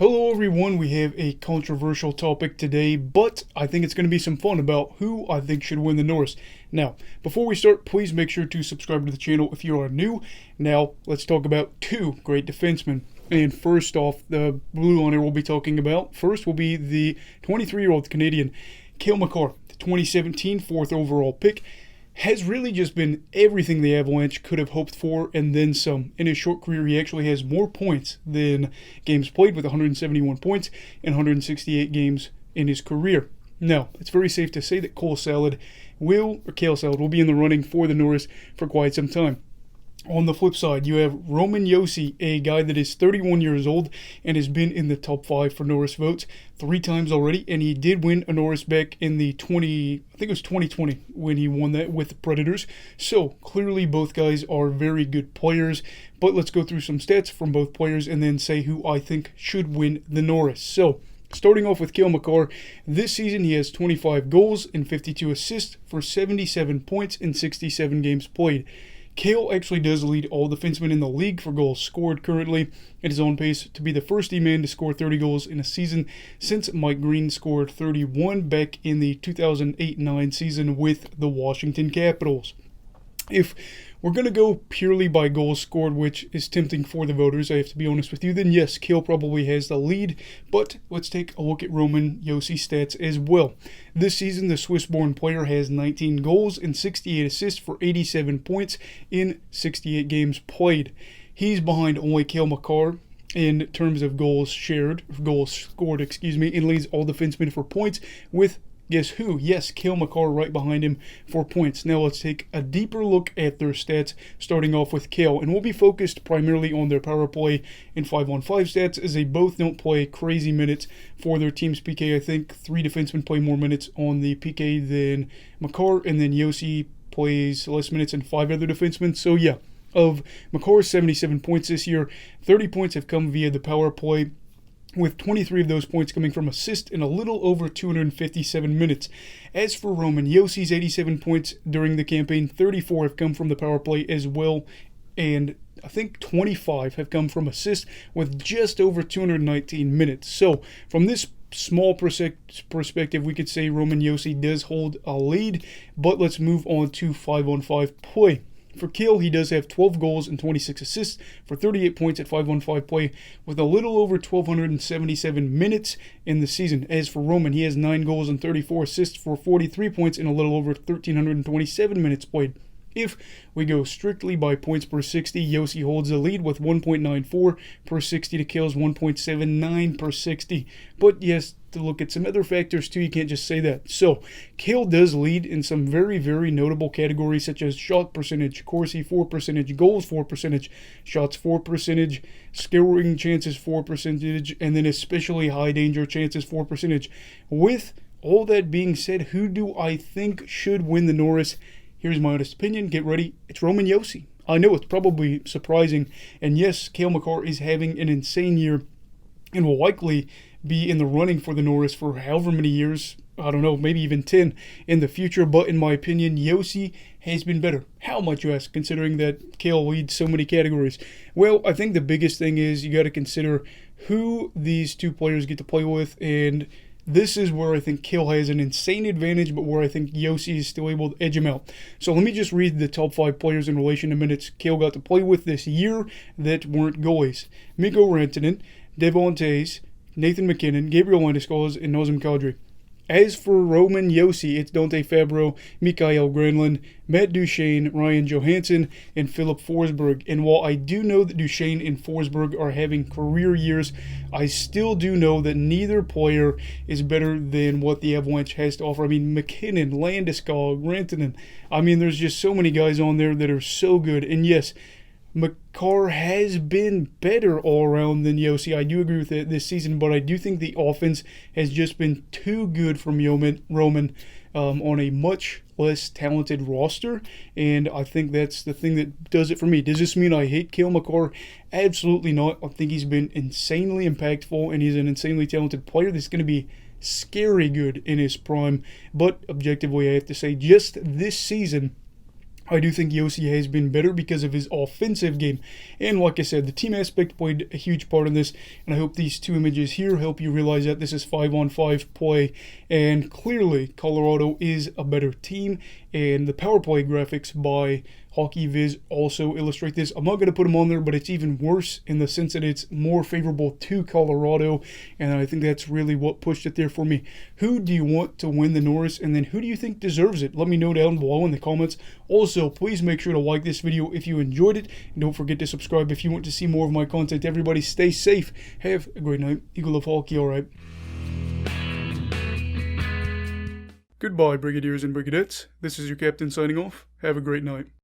Hello everyone, we have a controversial topic today, but I think it's going to be some fun about who I think should win the Norris. Now, before we start, please make sure to subscribe to the channel if you are new. Now, let's talk about two great defensemen. And first off, the blue line we'll be talking about first will be the 23-year-old Canadian Cale Makar, the 2017 fourth overall pick. Has really just been everything the Avalanche could have hoped for and then some. In his short career, he actually has more points than games played, with 171 points in 168 games in his career. Now, it's very safe to say that Cale Salad will be in the running for the Norris for quite some time. On the flip side, you have Roman Josi, a guy that is 31 years old and has been in the top 5 for Norris votes 3 times already, and he did win a Norris back in the 2020 when he won that with the Predators. So clearly both guys are very good players, but let's go through some stats from both players and then say who I think should win the Norris. So starting off with Cale Makar, this season he has 25 goals and 52 assists for 77 points in 67 games played. Cale actually does lead all defensemen in the league for goals scored currently. It is on pace to be the first D-man to score 30 goals in a season since Mike Green scored 31 back in the 2008-9 season with the Washington Capitals. If we're going to go purely by goals scored, which is tempting for the voters, I have to be honest with you, then yes, Cale probably has the lead, but let's take a look at Roman Josi's stats as well. This season, the Swiss-born player has 19 goals and 68 assists for 87 points in 68 games played. He's behind only Cale Makar in terms of goals scored, and leads all defensemen for points with, guess who? Yes, Cale Makar right behind him for points. Now let's take a deeper look at their stats, starting off with Cale. And we'll be focused primarily on their power play and 5-on-5 stats, as they both don't play crazy minutes for their team's PK. I think 3 defensemen play more minutes on the PK than Makar, and then Josi plays less minutes than 5 other defensemen. So yeah, of Makar's 77 points this year, 30 points have come via the power play, with 23 of those points coming from assists in a little over 257 minutes. As for Roman Josi's 87 points during the campaign, 34 have come from the power play as well, and I think 25 have come from assists with just over 219 minutes. So from this small perspective, we could say Roman Josi does hold a lead, but let's move on to 5-on-5 play. For Cale, he does have 12 goals and 26 assists for 38 points at 5-on-5 play, with a little over 1,277 minutes in the season. As for Roman, he has 9 goals and 34 assists for 43 points in a little over 1,327 minutes played. If we go strictly by points per 60, Josi holds the lead with 1.94 per 60 to Cale's 1.79 per 60. But yes, to look at some other factors too, you can't just say that. So Cale does lead in some very, very notable categories, such as shot percentage, Corsi 4 percentage, goals 4 percentage, shots 4 percentage, scoring chances 4 percentage, and then especially high danger chances 4 percentage. With all that being said, who do I think should win the Norris? Here's my honest opinion. Get ready. It's Roman Josi. I know it's probably surprising. And yes, Cale Makar is having an insane year and will likely be in the running for the Norris for however many years. I don't know, maybe even 10 in the future. But in my opinion, Josi has been better. How much, you ask, considering that Cale leads so many categories? Well, I think the biggest thing is you got to consider who these two players get to play with, and this is where I think Cale has an insane advantage, but where I think Josi is still able to edge him out. So let me just read the top 5 players in relation to minutes Cale got to play with this year that weren't goalies. Mikko Rantanen, Devon Toews, Nathan MacKinnon, Gabriel Landeskog, and Nazem Kadri. As for Roman Josi, it's Dante Fabro, Mikael Granlund, Matt Duchene, Ryan Johansson, and Philip Forsberg. And while I do know that Duchene and Forsberg are having career years, I still do know that neither player is better than what the Avalanche has to offer. I mean, McKinnon, Landeskog, Rantanen. I mean, there's just so many guys on there that are so good. And yes, Makar has been better all around than Josi. I do agree with it this season, but I do think the offense has just been too good from Roman on a much less talented roster, and I think that's the thing that does it for me. Does this mean I hate Cale Makar? Absolutely not. I think he's been insanely impactful, and he's an insanely talented player that's going to be scary good in his prime, but objectively I have to say just this season I do think Josi has been better because of his offensive game. And like I said, the team aspect played a huge part in this. And I hope these two images here help you realize that this is 5-on-5 play. And clearly, Colorado is a better team. And the power play graphics by Hockey Viz also illustrate this. I'm not going to put them on there, but it's even worse in the sense that it's more favorable to Colorado. And I think that's really what pushed it there for me. Who do you want to win the Norris? And then who do you think deserves it? Let me know down below in the comments. Also, please make sure to like this video if you enjoyed it. And don't forget to subscribe if you want to see more of my content. Everybody stay safe. Have a great night. Eagle of Hockey, alright. Goodbye, Brigadiers and Brigadettes. This is your captain signing off. Have a great night.